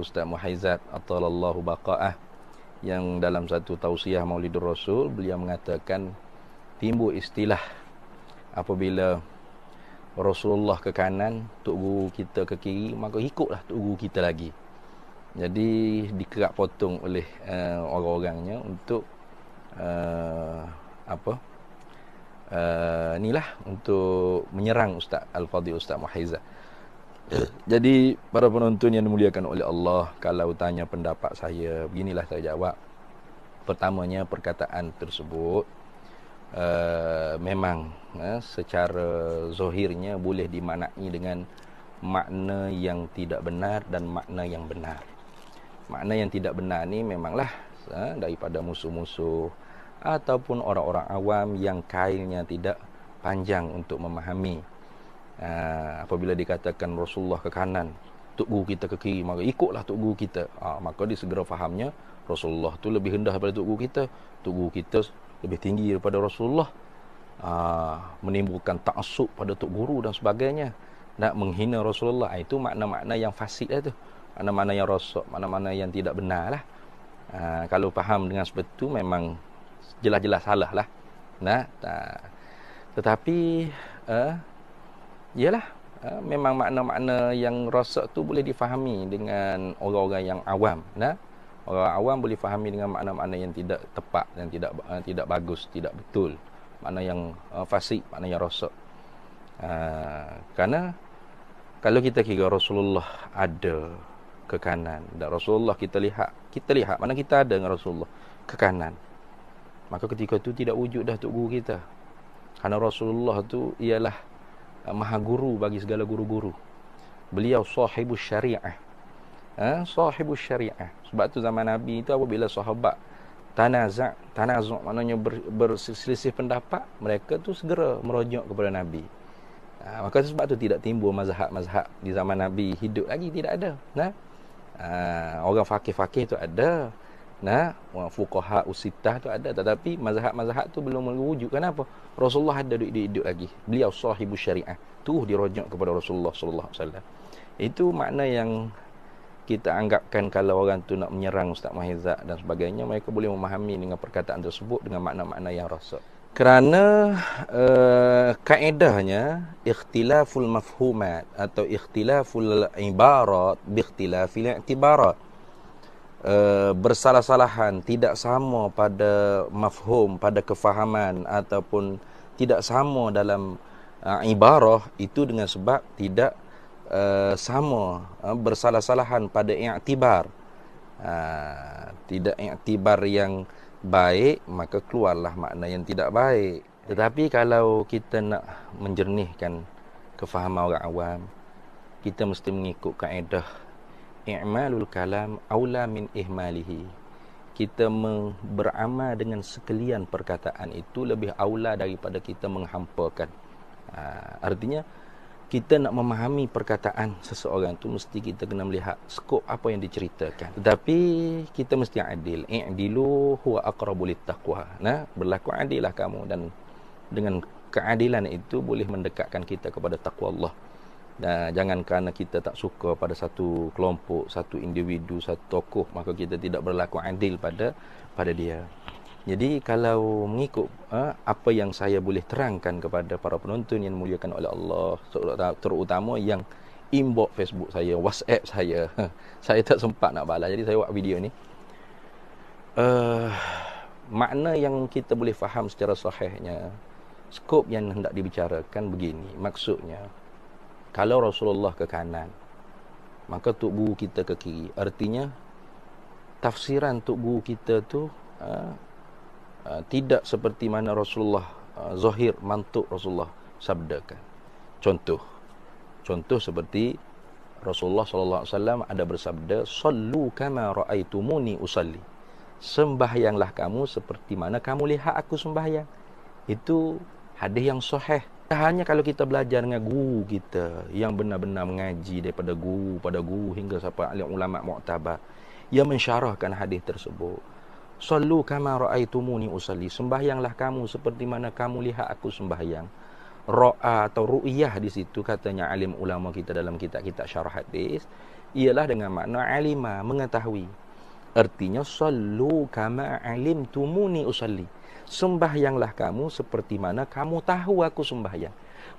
Ustaz Muhaizat Atalallahu Baqa'ah, yang dalam satu tausiah Maulidur Rasul beliau mengatakan timbul istilah apabila Rasulullah ke kanan, tok guru kita ke kiri, maka ikutlah tok guru kita lagi. Jadi dikerak potong oleh orang-orangnya untuk inilah untuk menyerang Ustaz Al-Fadhil Ustaz Muhaizat. Jadi para penonton yang dimuliakan oleh Allah, kalau tanya pendapat saya, beginilah saya jawab. Pertamanya, perkataan tersebut memang secara zahirnya boleh dimaknai dengan makna yang tidak benar dan makna yang benar. Makna yang tidak benar ni memanglah daripada musuh-musuh ataupun orang-orang awam yang kailnya tidak panjang untuk memahami. Apabila dikatakan Rasulullah ke kanan, tok guru kita ke kiri, maka ikutlah tok guru kita. Maka dia segera fahamnya Rasulullah tu lebih rendah daripada tok guru kita, tok guru kita lebih tinggi daripada Rasulullah. Menimbulkan ta'assub pada tok guru dan sebagainya, nak menghina Rasulullah. Itu makna-makna yang fasid lah tu, makna-makna yang rosak, makna-makna yang tidak benar lah. Kalau faham dengan seperti itu memang jelas-jelas salah lah. Tetapi memang makna-makna yang rosak tu boleh difahami dengan orang-orang yang awam. Orang awam boleh fahami dengan makna-makna yang tidak tepat, yang tidak bagus, tidak betul, makna yang fasik, makna yang rosak. Kerana kalau kita kira Rasulullah ada ke kanan dan Rasulullah kita lihat mana kita ada dengan Rasulullah ke kanan, maka ketika itu tidak wujud dah tok guru kita. Kerana Rasulullah tu ialah maha guru bagi segala guru-guru. Beliau sahibus syariah. Sahibus syariah. Sebab tu zaman Nabi itu apabila sahabat tanazuk maknanya berselisih pendapat, mereka tu segera merujuk kepada Nabi. Maka sebab tu tidak timbul mazhab-mazhab di zaman Nabi hidup lagi, tidak ada. Orang fakih-fakih tu ada. Orang fuqaha usitah tu ada, tetapi mazhab-mazhab tu belum mewujud. Kenapa? Rasulullah ada hidup lagi. Beliau sahibus syariah. Tu dirujuk kepada Rasulullah sallallahu alaihi wasallam. Itu makna yang kita anggapkan kalau orang tu nak menyerang Ustaz Muhaizat dan sebagainya, mereka boleh memahami dengan perkataan tersebut dengan makna-makna yang rosak. Kerana kaedahnya ikhtilaful mafhumat atau ikhtilaful ibarat bi ikhtilafil i'tibarat. Bersalah-salahan, tidak sama pada mafhum, pada kefahaman, ataupun tidak sama dalam ibarah, itu dengan sebab tidak sama, bersalah-salahan pada i'tibar. Tidak i'tibar yang baik, maka keluarlah makna yang tidak baik. Tetapi kalau kita nak menjernihkan kefahaman orang awam, kita mesti mengikut kaedah i'malul kalam aula min ihmalihi. Kita beramal dengan sekalian perkataan itu lebih aula daripada kita menghampakan. Artinya kita nak memahami perkataan seseorang tu mesti kita kena melihat skop apa yang diceritakan. Tetapi kita mesti adil. I'dilu huwa aqrabu littaqwa. Berlaku adillah kamu, dan dengan keadilan itu boleh mendekatkan kita kepada takwa Allah. Jangan kerana kita tak suka pada satu kelompok, satu individu, satu tokoh, maka kita tidak berlaku adil pada dia. Jadi kalau mengikut apa yang saya boleh terangkan kepada para penonton yang dimuliakan oleh Allah, terutama yang inbox Facebook saya, WhatsApp saya, saya tak sempat nak balas, jadi saya buat video ni. Makna yang kita boleh faham secara sahihnya, skop yang hendak dibicarakan begini. Maksudnya, kalau Rasulullah ke kanan, maka tok guru kita ke kiri. Artinya tafsiran tok guru kita tu tidak seperti mana Rasulullah zahir mantuk Rasulullah sabdakan. Contoh seperti Rasulullah sallallahu alaihi wasallam ada bersabda, "Sallu kama raaitumuni usalli." Sembahyanglah kamu seperti mana kamu lihat aku sembahyang. Itu hadis yang sahih. Hanya kalau kita belajar dengan guru kita yang benar-benar mengaji daripada guru pada guru hingga sampai alim ulama mu'tabar yang mensyarahkan hadis tersebut. Sallu kama raaitumuni usalli. Sembahyanglah kamu seperti mana kamu lihat aku sembahyang. Ro'a atau ru'iyah di situ katanya alim ulama kita dalam kitab-kitab syarah hadis ialah dengan makna alima, mengetahui. Artinya sallu kama alimtumuni usalli. Sembahyanglah kamu seperti mana kamu tahu aku sembahyang.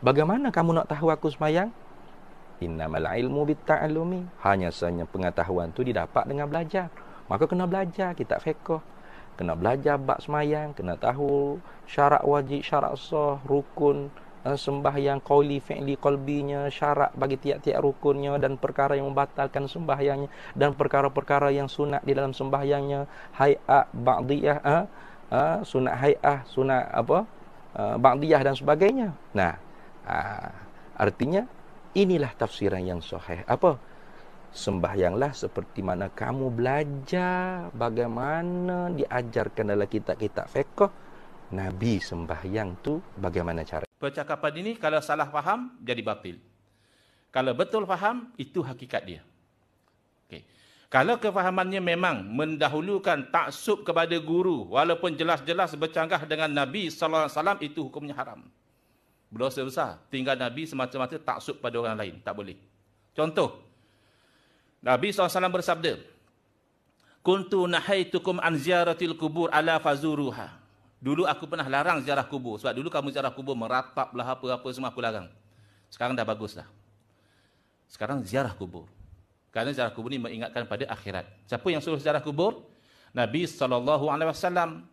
Bagaimana kamu nak tahu aku sembahyang? Innamal ilmu bitta'allumi. Hanya saja pengetahuan tu didapat dengan belajar. Maka kena belajar kitab fiqh. Kena belajar bab sembahyang, kena tahu syarat wajib, syarat sah, rukun sembahyang qauli fi'li qalbinya, syarat bagi tiap-tiap rukunnya dan perkara yang membatalkan sembahyangnya dan perkara-perkara yang sunat di dalam sembahyangnya, hay'ah, ba'diyah, sunat hay'ah, sunat ba'diyah dan sebagainya. Nah, artinya inilah tafsiran yang sahih. Sembahyanglah seperti mana kamu belajar bagaimana diajarkan dalam kitab-kitab fiqh Nabi sembahyang tu bagaimana cara. Percakapan ini kalau salah faham jadi batil. Kalau betul faham itu hakikat dia. Okey. Kalau kefahamannya memang mendahulukan taksub kepada guru walaupun jelas-jelas bercanggah dengan Nabi sallallahu alaihi wasallam, itu hukumnya haram. Berdosa besar. Tinggal Nabi semata-mata taksub pada orang lain, tak boleh. Contoh, Nabi SAW bersabda, Kuntu nahaitukum an ziaratil kubur ala fazuruha. Dulu aku pernah larang ziarah kubur. Sebab dulu kamu ziarah kubur, merataplah apa-apa semua aku larang. Sekarang dah baguslah. Sekarang ziarah kubur. Kerana ziarah kubur ni mengingatkan pada akhirat. Siapa yang suruh ziarah kubur? Nabi SAW.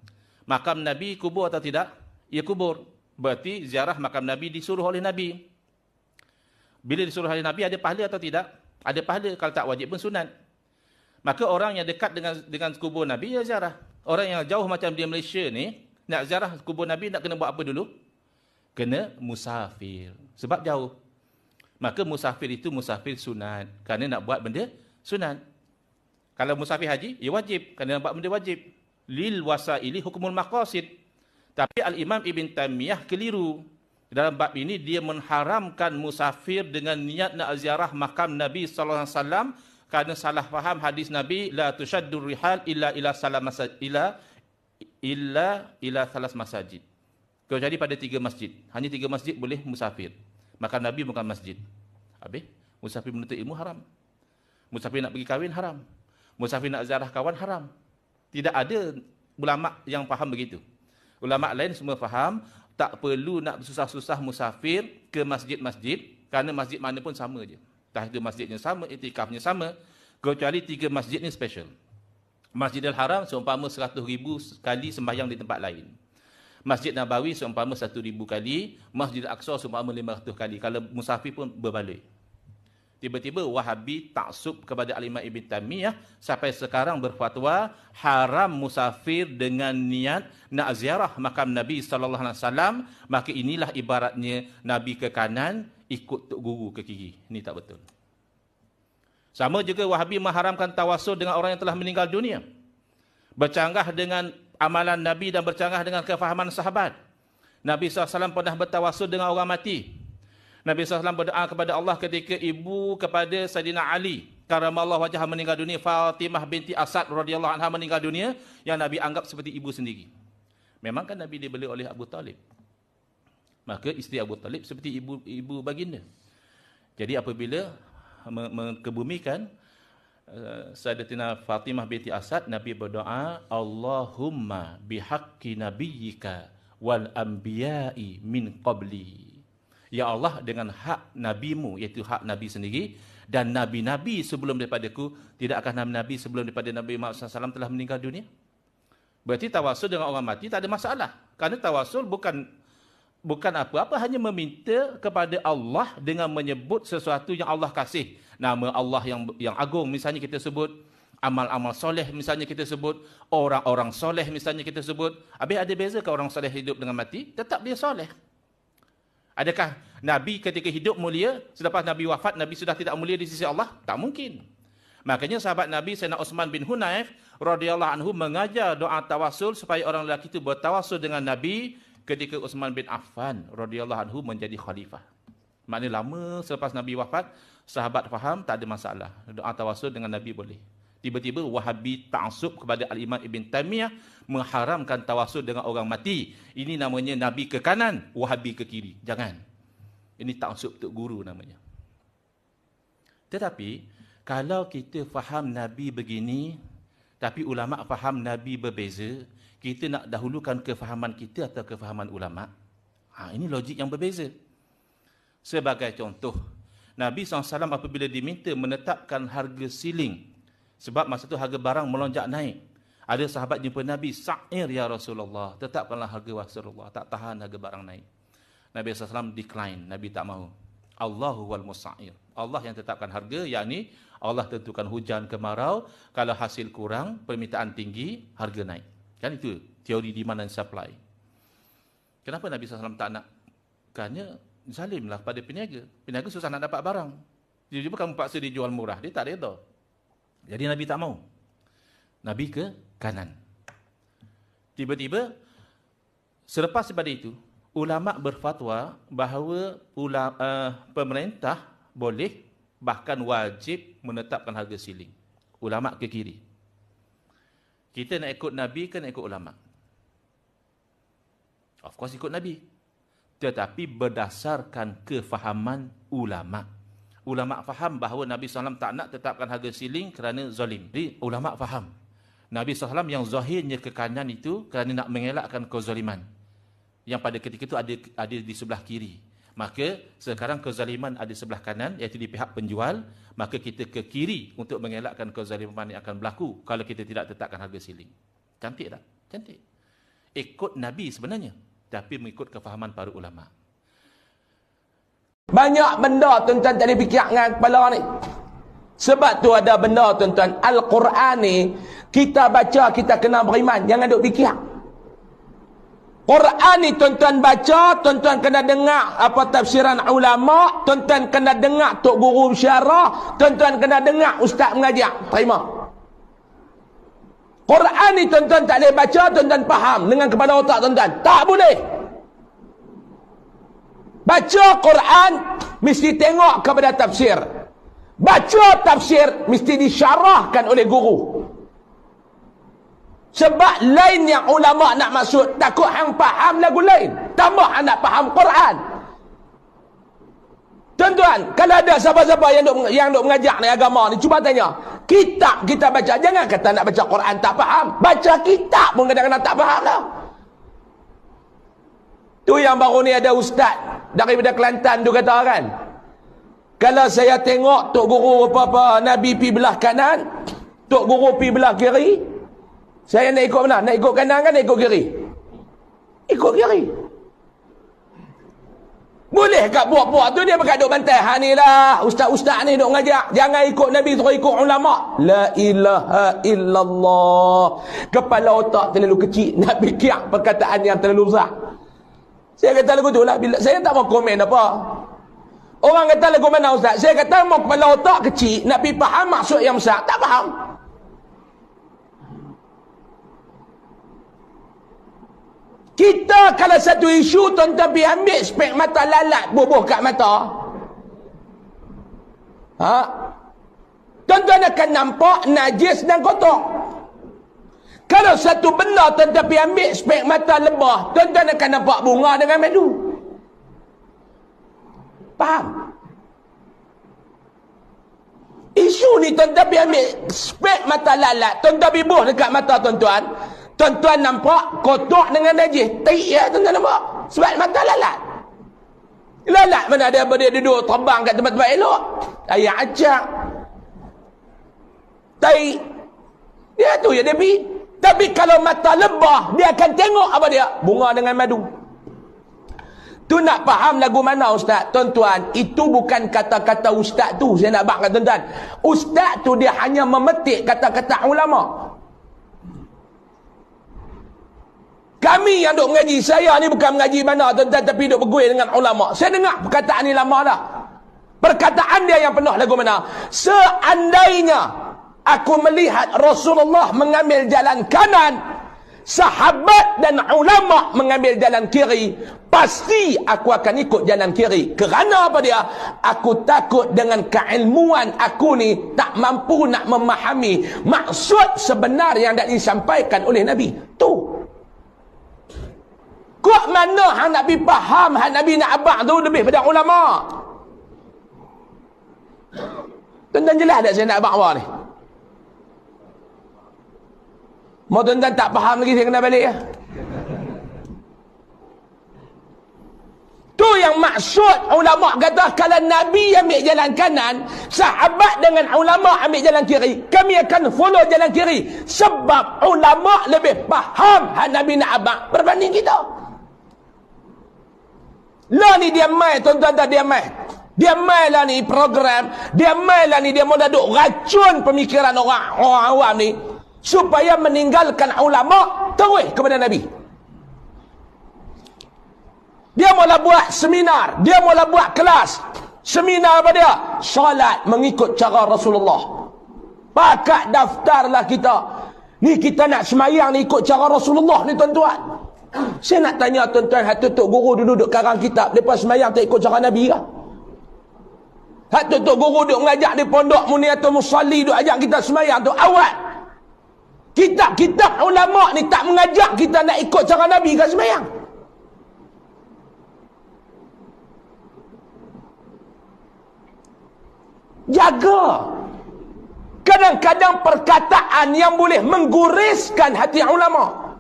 Makam Nabi kubur atau tidak? Ya kubur. Berarti ziarah makam Nabi disuruh oleh Nabi. Bila disuruh oleh Nabi ada pahala atau tidak? Ada pahala, kalau tak wajib pun sunat. Maka orang yang dekat dengan kubur Nabi, ya ziarah. Orang yang jauh macam di Malaysia ni, nak ziarah kubur Nabi, nak kena buat apa dulu? Kena musafir. Sebab jauh. Maka musafir itu musafir sunat. Kerana nak buat benda sunat. Kalau musafir haji, ya wajib. Kerana nak buat benda wajib. Lil wasaili hukumul maqasid. Tapi Al-Imam Ibn Taymiyah keliru. Dalam bab ini dia mengharamkan musafir dengan niat nak ziarah makam Nabi sallallahu alaihi wasallam kerana salah faham hadis Nabi la tushaddur rihal illa ila salas masajid. Kalau jadi pada 3 masjid, hanya 3 masjid boleh musafir. Makam Nabi bukan masjid. Habis musafir menuntut ilmu haram. Musafir nak pergi kahwin haram. Musafir nak ziarah kawan haram. Tidak ada ulama yang faham begitu. Ulama lain semua faham tak perlu nak susah-susah musafir ke masjid-masjid kerana masjid mana pun sama je. Entah itu masjidnya sama, iktikafnya sama, kecuali 3 masjid ni special. Masjidil Haram seumpama 100,000 kali sembahyang di tempat lain. Masjid Nabawi seumpama 1,000 kali, Masjid Al-Aqsa seumpama 500 kali. Kalau musafir pun berbalik. Tiba-tiba Wahabi taksub kepada Al-Imam Ibn Taymiyah sampai sekarang berfatwa haram musafir dengan niat nak ziarah makam Nabi sallallahu alaihi wasallam, maka inilah ibaratnya Nabi ke kanan ikut tok guru ke kiri. Ini tak betul. Sama juga Wahabi mengharamkan tawasul dengan orang yang telah meninggal dunia. Bercanggah dengan amalan Nabi dan bercanggah dengan kefahaman sahabat. Nabi SAW pernah bertawasul dengan orang mati. Nabi SAW berdoa kepada Allah ketika ibu kepada Saidina Ali karamallahu wajhah meninggal dunia, Fatimah binti Asad radhiyallahu anha meninggal dunia, yang Nabi anggap seperti ibu sendiri. Memang kan Nabi dibeli oleh Abu Talib. Maka isteri Abu Talib seperti ibu baginda. Jadi apabila mengebumikan Sayyidatina Fatimah binti Asad, Nabi berdoa, Allahumma bihaqqi nabiyyika wal anbiya'i min qabli. Ya Allah, dengan hak nabimu, iaitu hak Nabi sendiri, dan Nabi-Nabi sebelum daripadaku, tidakkah Nabi sebelum daripada Nabi Muhammad SAW telah meninggal dunia? Berarti tawasul dengan orang mati tak ada masalah. Kerana tawasul bukan apa-apa, hanya meminta kepada Allah dengan menyebut sesuatu yang Allah kasih. Nama Allah yang agung, misalnya kita sebut, amal-amal soleh misalnya kita sebut, orang-orang soleh misalnya kita sebut. Habis ada beza ke orang soleh hidup dengan mati? Tetap dia soleh. Adakah Nabi ketika hidup mulia, selepas Nabi wafat, Nabi sudah tidak mulia di sisi Allah? Tak mungkin. Makanya sahabat Nabi Sayyidina Utsman bin Hunayf radhiyallahu anhu mengajar doa tawasul supaya orang lelaki itu bertawasul dengan Nabi ketika Utsman bin Affan radhiyallahu anhu menjadi khalifah. Maknanya lama selepas Nabi wafat, sahabat faham tak ada masalah. Doa tawasul dengan Nabi boleh. Tiba-tiba Wahabi ta'assub kepada Al-Imam Ibn Taymiyah mengharamkan tawasul dengan orang mati. Ini namanya Nabi ke kanan, Wahabi ke kiri. Jangan. Ini ta'assub Tok Guru namanya. Tetapi, kalau kita faham Nabi begini, tapi ulama faham Nabi berbeza, kita nak dahulukan kefahaman kita atau kefahaman ulama? Ini logik yang berbeza. Sebagai contoh, Nabi SAW apabila diminta menetapkan harga siling, sebab masa itu harga barang melonjak naik. Ada sahabat jumpa Nabi, "Sa'ir ya Rasulullah, tetapkanlah harga Rasulullah, tak tahan harga barang naik." Nabi SAW decline, Nabi tak mahu. Allahu wal musa'ir. Allah yang tetapkan harga, yakni Allah tentukan hujan kemarau, kalau hasil kurang, permintaan tinggi, harga naik. Kan itu teori demand and supply. Kenapa Nabi SAW tak nak? Kerana zalimlah pada peniaga. Peniaga susah nak dapat barang. Tiba-tiba kamu paksa dia jual murah, dia tak reda. Jadi Nabi tak mau. Nabi ke kanan. Tiba-tiba, selepas daripada itu, ulama berfatwa bahawa pemerintah boleh, bahkan wajib menetapkan harga siling. Ulama ke kiri. Kita nak ikut Nabi ke nak ikut ulama? Of course ikut Nabi. Tetapi berdasarkan kefahaman ulama. Ulama faham bahawa Nabi SAW tak nak tetapkan harga siling kerana zalim. Jadi ulama faham. Nabi SAW yang zahirnya ke kanan itu kerana nak mengelakkan kezaliman. Yang pada ketika itu ada di sebelah kiri. Maka sekarang kezaliman ada sebelah kanan, iaitu di pihak penjual. Maka kita ke kiri untuk mengelakkan kezaliman yang akan berlaku kalau kita tidak tetapkan harga siling. Cantik tak? Cantik. Ikut Nabi sebenarnya, tapi mengikut kefahaman para ulama. Banyak benda tuan-tuan tak dipikir dengan kepala ni. Sebab tu ada benda tuan-tuan, Al-Quran ni kita baca, kita kena beriman, jangan duk fikir. Quran ni tuan-tuan baca, tuan-tuan kena dengar apa tafsiran ulama, tuan-tuan kena dengar tok guru syarah, tuan-tuan kena dengar ustaz mengajar. Terima. Quran ni tuan-tuan tak boleh baca, tuan-tuan faham dengan kepala otak tuan-tuan. Tak boleh. Baca Quran mesti tengok kepada tafsir. Baca tafsir mesti disyarahkan oleh guru. Sebab lain yang ulama nak maksud, takut hang faham lagu lain, tambah hang nak faham Quran. Tuan-tuan, kalau ada siapa-siapa yang duk mengajar ni agama ni, cuba tanya, kitab kita baca, jangan kata nak baca Quran tak faham. Baca kitab pun kadang-kadang tak faham lah. Tu yang baru ni ada ustaz daripada Kelantan tu kata kan, kalau saya tengok tok guru apa-apa Nabi pi belah kanan, tok guru pi belah kiri, saya nak ikut mana? Nak ikut kanan kan nak ikut kiri? Ikut kiri. Boleh kat buat-buat tu dia pakai duk bantai. Ha ni lah, ustaz-ustaz ni duk ngajak. Jangan ikut Nabi, terus ikut ulama. La ilaha illallah. Kepala otak terlalu kecil nak fikir perkataan yang terlalu besar. Saya kata lagu tu lah. Saya tak mau komen apa. Orang kata lagu mana ustaz? Saya kata mau kepala otak kecil nak pergi faham maksud yang besar. Tak faham. Kita kalau satu isu tuan-tuan pergi ambil spek mata lalat bubuh kat mata. Tuan-tuan akan nampak najis dan kotor. Kalau satu benda tuan-tuan pergi ambil spek mata lebah, tuan-tuan akan nampak bunga dengan madu. Faham? Isu ni tuan-tuan pergi ambil spek mata lalat, tuan-tuan pergi buh dekat mata tuan-tuan. Tuan-tuan nampak kotor dengan najis. Tai ya tuan-tuan nampak. Sebab mata lalat. Lalat mana ada dia duduk terbang kat tempat-tempat elok. Ayah acak. Tai. Dia tu je dia pergi. Tapi kalau mata lebah, dia akan tengok apa dia? Bunga dengan madu. Tu nak faham lagu mana ustaz? Tuan-tuan, itu bukan kata-kata ustaz tu. Saya nak bangkat tuan-tuan. Ustaz tu dia hanya memetik kata-kata ulama. Kami yang duk mengaji, saya ni bukan mengaji mana tuan-tuan, tapi duk berguil dengan ulama. Saya dengar perkataan ni lama dah. Perkataan dia yang penuh lagu mana? Seandainya aku melihat Rasulullah mengambil jalan kanan, sahabat dan ulama mengambil jalan kiri, pasti aku akan ikut jalan kiri. Kerana apa dia? Aku takut dengan keilmuan aku ni tak mampu nak memahami maksud sebenar yang dah disampaikan oleh Nabi. Tu. Kok mana hang Nabi faham, hang Nabi nak abang tu lebih pada ulama? Tuan-tuan jelas tak saya nak abang awak ni? Mau tuan-tuan tak faham lagi, saya kena balik ya. Tu yang maksud ulama kata kalau Nabi ambil jalan kanan, sahabat dengan ulama ambil jalan kiri, kami akan follow jalan kiri. Sebab ulama lebih faham hak Nabi nak abang berbanding kita. Lah ni dia mai, tuan-tuan tak dia mai. Dia mai lah ni program, dia mai lah ni dia mau duduk racun pemikiran orang awam ni supaya meninggalkan ulama terus kepada Nabi. Dia mula buat seminar, dia mula buat kelas. Seminar apa dia? Salat mengikut cara Rasulullah. Pakat daftarlah kita. Ni kita nak semayang ni ikut cara Rasulullah ni tuan-tuan. Saya nak tanya tuan-tuan, hak tutup guru duduk karang kitab, lepas semayang tak ikut cara Nabi kah? Hak tutup guru duduk mengajak di pondok Muniatul Musalli duduk ajak kita semayang tu awal. Kitab-kitab ulama ni tak mengajak kita nak ikut cara Nabi kah semayang? Jaga. Kadang-kadang perkataan yang boleh mengguriskan hati ulama.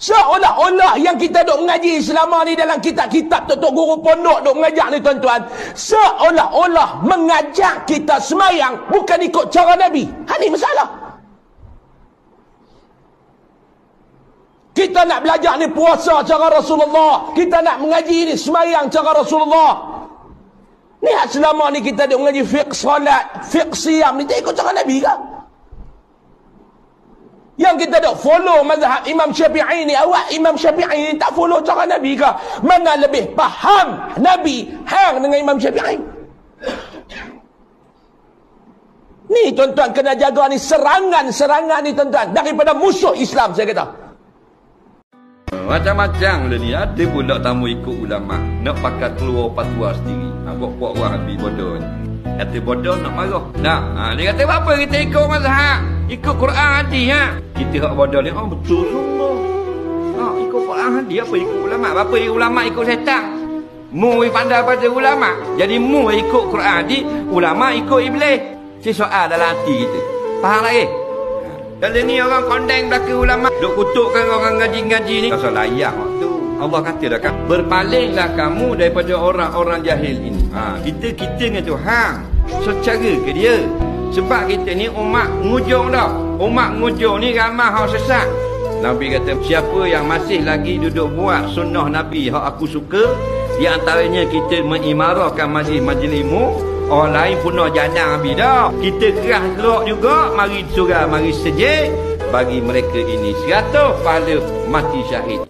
Seolah-olah yang kita duk mengaji selama ni dalam kitab-kitab tutup guru pondok duk mengajak ni tuan-tuan, seolah-olah mengajak kita semayang bukan ikut cara Nabi. Ha ni masalah. Kita nak belajar ni puasa cara Rasulullah, kita nak mengaji ni semayang cara Rasulullah. Ni selama ni kita duk mengaji fiqh salat, fiqh siyam ni tak ikut cara Nabi kah? Yang kita duk follow mazhab Imam Syafi'i ni, awak Imam Syafi'i ni tak follow cara Nabi kah? Mana lebih faham Nabi hang dengan Imam Syafi'i? Ni tuan-tuan kena jaga ni serangan-serangan ni tuan-tuan daripada musuh Islam saya kata. Macam-macam lah ni. Ada pula tamu ikut ulama nak pakai keluar fatwa sendiri. Buat-buat orang habis bodoh ni. Kata bodoh nak marah. Dia kata apa kita ikut mazhab, ikut Quran hadis ha. Kita hak bodoh ni betul sungguh. Ikut Quran hadis apa ikut ulama? Apa ulama ikut setan? Mu pandai pada ulama. Jadi mu ikut Quran hadis, ulama ikut iblis. Si soal dalam hati kita. Faham lagi? Kalau ni orang kondeng belakang ulama, duk kutukkan orang ngaji-ngaji ni. Pasal layak waktu. Allah kata dah kan, berpalinglah kamu daripada orang-orang jahil ini. Kita dengan Tuhan secara ke dia. Sebab kita ni umat ngujung dah. Umat ngujung ni ramai hak sesat. Nabi kata, siapa yang masih lagi duduk buat sunnah Nabi hak aku suka, di antaranya kita mengimarahkan majlis-majlis ilmu. Orang lain punah janang habis dah. Kita kerah gerak juga, mari surah, mari sejik. Bagi mereka ini 100 pahala mati syahid.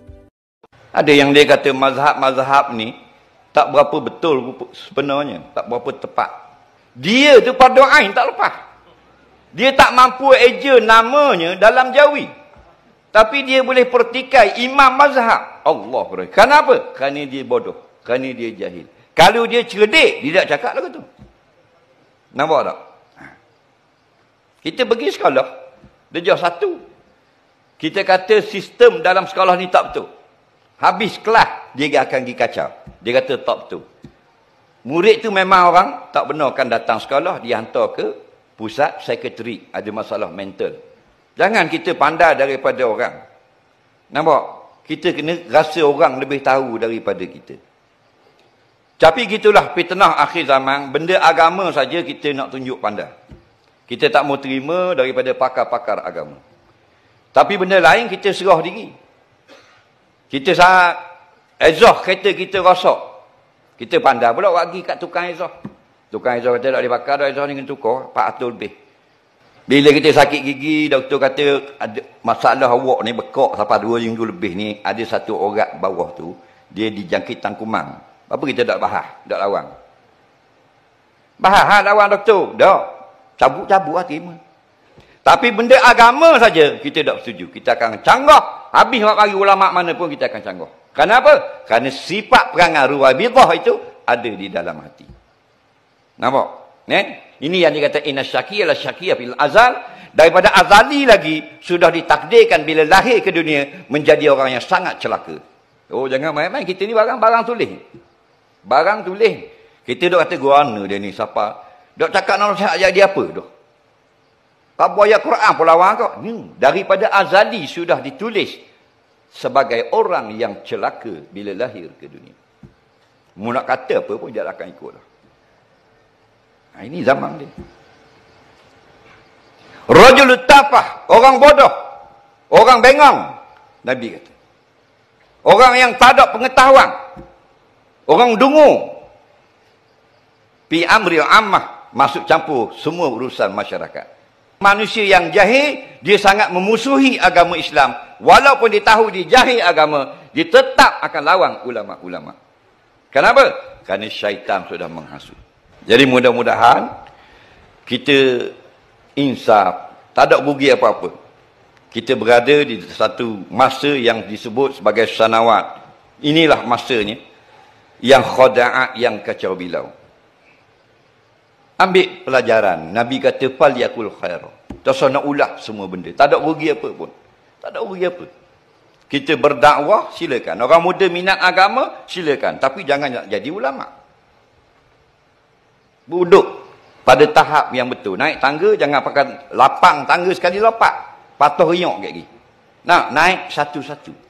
Ada yang dia kata mazhab-mazhab ni tak berapa betul sebenarnya, tak berapa tepat. Dia tu pada ain tak lepas. Dia tak mampu eja namanya dalam jawi. Tapi dia boleh pertikai imam mazhab. Allah berkata. Kenapa? Kerana dia bodoh. Kerana dia jahil. Kalau dia cerdik, dia tak cakap lagu tu. Nampak tak? Kita pergi sekolah, darjah 1. Kita kata sistem dalam sekolah ni tak betul. Habis kelas, dia akan pergi kacau. Dia kata tak betul. Murid tu memang orang tak benarkan datang sekolah, dia hantar ke pusat psikiatrik, ada masalah mental. Jangan kita pandai daripada orang. Nampak? Kita kena rasa orang lebih tahu daripada kita. Tapi gitulah fitnah akhir zaman. Benda agama saja kita nak tunjuk pandai. Kita tak mau terima daripada pakar-pakar agama. Tapi benda lain kita serah diri. Kita sangat ezah kereta kita rosak. Kita pandai pula bagi kat tukang ezah. Tukang ezah kata tak boleh bakar dah ezah ni kena tukar 400 lebih. Bila kita sakit gigi, doktor kata ada masalah awak ni bekak sampai 2 minggu lebih ni, ada satu urat bawah tu dia dijangkit tangkumang. Apa kita tak bahas, tak lawan. Bahas lawan doktor. Tak. Cabut-cabut lah terima. Tapi benda agama saja kita tak setuju. Kita akan canggah. Habis nak bagi ulama mana pun kita akan canggah. Kenapa? Kerana sifat perangai Ruwabidah itu ada di dalam hati. Nampak? Ini yang dikata inna syaqiyya la syaqiyya fil azal. Daripada azali lagi sudah ditakdirkan bila lahir ke dunia menjadi orang yang sangat celaka. Oh, jangan main-main. Kita ni barang tulis. Barang tulis. Kita dok kata guana dia ni siapa? Dok cakap nak jadi apa tu? Kau ayat Quran pun lawan kau. Daripada azali sudah ditulis sebagai orang yang celaka bila lahir ke dunia. Mu nak kata apa pun dia akan ikutlah. Nah, ini zaman dia. Rajulut tafah, orang bodoh, orang bengong. Nabi kata. Orang yang tak ada pengetahuan. Orang dungu. Fi amri ammah, masuk campur semua urusan masyarakat. Manusia yang jahil, dia sangat memusuhi agama Islam. Walaupun dia tahu dia jahil agama, dia tetap akan lawan ulama-ulama. Kenapa? Kerana syaitan sudah menghasut. Jadi mudah-mudahan kita insaf, tak ada rugi apa-apa. Kita berada di satu masa yang disebut sebagai sanawat. Inilah masanya yang khada'at, yang kacau bilau. Ambil pelajaran. Nabi kata fal yakul khair. Tak usah nak ulah semua benda. Tak ada rugi apa pun. Tak ada rugi apa. Kita berdakwah, silakan. Orang muda minat agama, silakan. Tapi jangan nak jadi ulama. Duduk pada tahap yang betul. Naik tangga, jangan pakai lapang tangga sekali lapak. Patuh riok kat gini. Nak naik satu-satu.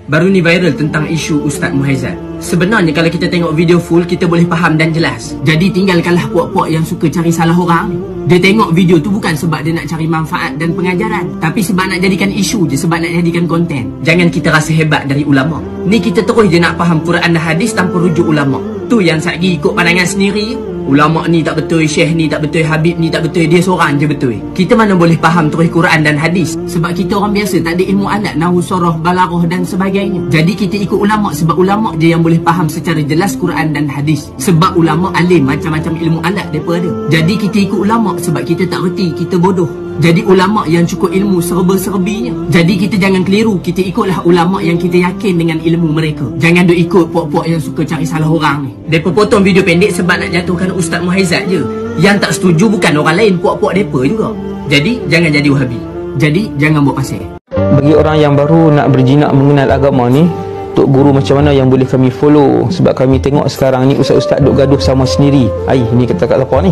Baru ni viral tentang isu Ustaz Muhaizat. Sebenarnya kalau kita tengok video full, kita boleh faham dan jelas. Jadi tinggalkanlah puak-puak yang suka cari salah orang. Dia tengok video tu bukan sebab dia nak cari manfaat dan pengajaran, tapi sebab nak jadikan isu je, sebab nak jadikan konten. Jangan kita rasa hebat dari ulama. Ni kita terus je nak faham Quran dan hadis tanpa rujuk ulama. Tu yang satgi ikut pandangan sendiri. Ulama ni tak betul, syekh ni tak betul, habib ni tak betul, dia seorang je betul. Kita mana boleh faham terus Quran dan hadis, sebab kita orang biasa tak ada ilmu alat, nahwu, sarah, balaghah dan sebagainya. Jadi kita ikut ulama sebab ulama je yang boleh faham secara jelas Quran dan hadis. Sebab ulama alim, macam-macam ilmu alat mereka ada. Jadi kita ikut ulama sebab kita tak reti, kita bodoh. Jadi ulama yang cukup ilmu serba-serbinya. Jadi kita jangan keliru, kita ikutlah ulama yang kita yakin dengan ilmu mereka. Jangan duk ikut puak-puak yang suka cari salah orang ni. Mereka potong video pendek sebab nak jatuhkan Ustaz Muhaizat je. Yang tak setuju bukan orang lain, puak-puak mereka juga. Jadi jangan jadi wahabi. Jadi jangan buat pasal. Bagi orang yang baru nak berjinak mengenal agama ni, Tok Guru macam mana yang boleh kami follow? Sebab kami tengok sekarang ni ustaz-ustaz duk gaduh sama sendiri. Ni kata kat apa ni?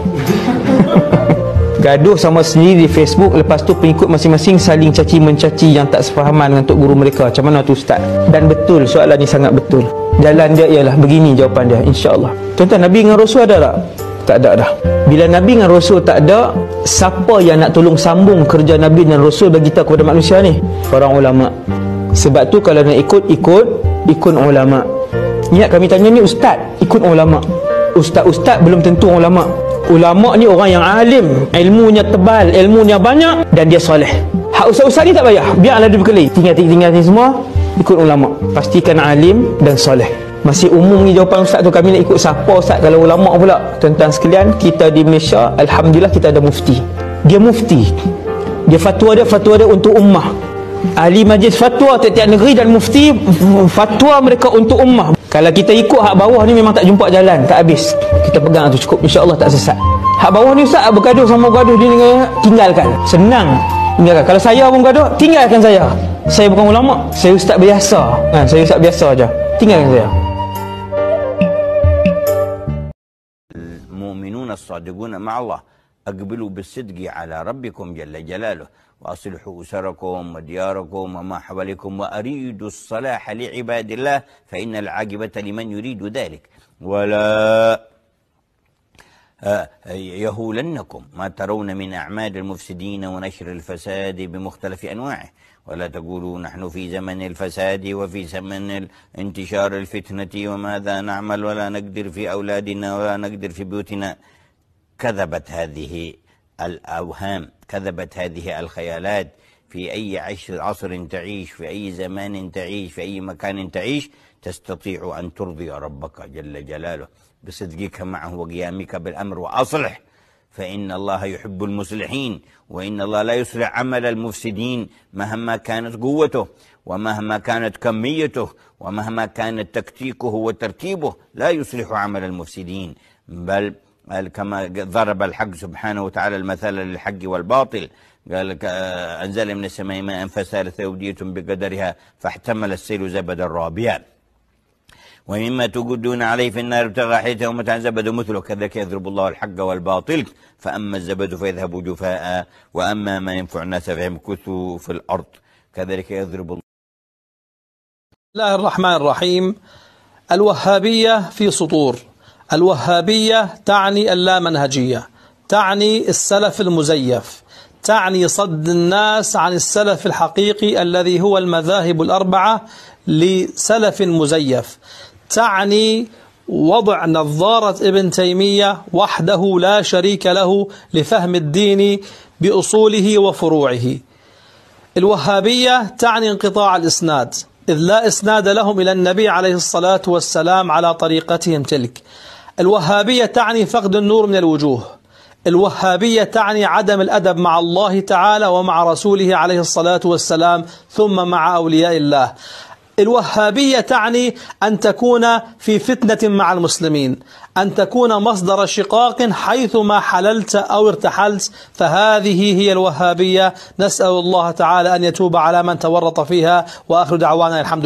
Gaduh sama sendiri di Facebook. Lepas tu pengikut masing-masing saling caci mencaci yang tak sefahaman dengan Tok Guru mereka. Macam mana tu ustaz? Dan betul, soalan ni sangat betul. Jalan dia ialah begini, jawapan dia, insya-Allah. Tuan-tuan, Nabi dengan Rasul ada tak? Tak ada dah. Bila Nabi dengan Rasul tak ada, siapa yang nak tolong sambung kerja Nabi dan Rasul bagi kita kepada manusia ni? Para ulama. Sebab tu kalau nak ikut ulama. Ingat kami tanya ni ustaz, ikut ulama. Ustaz-ustaz belum tentu ulama. Ulama ni orang yang alim, ilmunya tebal, ilmunya banyak dan dia soleh. Hak ustaz-ustaz ni tak payah, biarlah dia berkeli. Tinggal ni semua ikut ulama. Pastikan alim dan soleh. Masih umum ni jawapan ustaz tu. Kami nak ikut siapa ustaz kalau ulama pula? Tuan-tuan sekalian, kita di Malaysia alhamdulillah kita ada mufti. Dia mufti. Dia fatwa dia untuk ummah. Ahli majlis fatwa tiap-tiap negeri dan mufti fatwa mereka untuk ummah. Kalau kita ikut hak bawah ni memang tak jumpa jalan, tak habis. Kita pegang tu cukup, insya-Allah tak sesat. Hak bawah ni ustaz bergaduh sama gaduh dia tinggalkan. Senang tinggalkan. Kalau saya pun gaduh, tinggalkan saya. Saya bukan ulama, saya ustaz biasa. Saya ustaz biasa aja. Tinggalkan saya. المؤمنون الصادقون مع الله أقبلوا بالصدق على ربكم جل جلاله وأصلحوا أسركم ودياركم وما حولكم وأريدوا الصلاح لعباد الله فإن العاقبة لمن يريد ذلك ولا يهولنكم ما ترون من أعمال المفسدين ونشر الفساد بمختلف أنواعه ولا تقولوا نحن في زمن الفساد وفي زمن انتشار الفتنة وماذا نعمل ولا نقدر في أولادنا ولا نقدر في بيوتنا. كذبت هذه الأوهام، كذبت هذه الخيالات. في أي عصر تعيش، في أي زمان تعيش، في أي مكان تعيش، تستطيع أن ترضي ربك جل جلاله بصدقك معه وقيامك بالأمر وأصلح. فإن الله يحب المصلحين، وإن الله لا يصلح عمل المفسدين مهما كانت قوته ومهما كانت كميته ومهما كانت تكتيكه وترتيبه، لا يصلح عمل المفسدين. بل كما ضرب الحق سبحانه وتعالى المثل للحق والباطل، قال أنزل من السماء ماء فسالت أودية بقدرها فاحتمل السيل زبدا رابيا ومما توقدون عليه في النار ابتغى حيث ومتع زبد مثله كذلك يضرب الله الحق والباطل فأما الزبد فيذهب جفاء وأما ما ينفع الناس فيمكث في الأرض كذلك يضرب الله. بسم الله الرحمن الرحيم. الوهابية في سطور. الوهابية تعني اللامنهجية، تعني السلف المزيف، تعني صد الناس عن السلف الحقيقي الذي هو المذاهب الأربعة لسلف مزيف، تعني وضع نظارة ابن تيمية وحده لا شريك له لفهم الدين بأصوله وفروعه. الوهابية تعني انقطاع الإسناد، إذ لا إسناد لهم إلى النبي عليه الصلاة والسلام على طريقتهم تلك. الوهابية تعني فقد النور من الوجوه. الوهابية تعني عدم الأدب مع الله تعالى ومع رسوله عليه الصلاة والسلام ثم مع أولياء الله. الوهابية تعني أن تكون في فتنة مع المسلمين، أن تكون مصدر شقاق حيثما حللت أو ارتحلت، فهذه هي الوهابية. نسأل الله تعالى أن يتوب على من تورط فيها، وآخر دعوانا الحمد لله.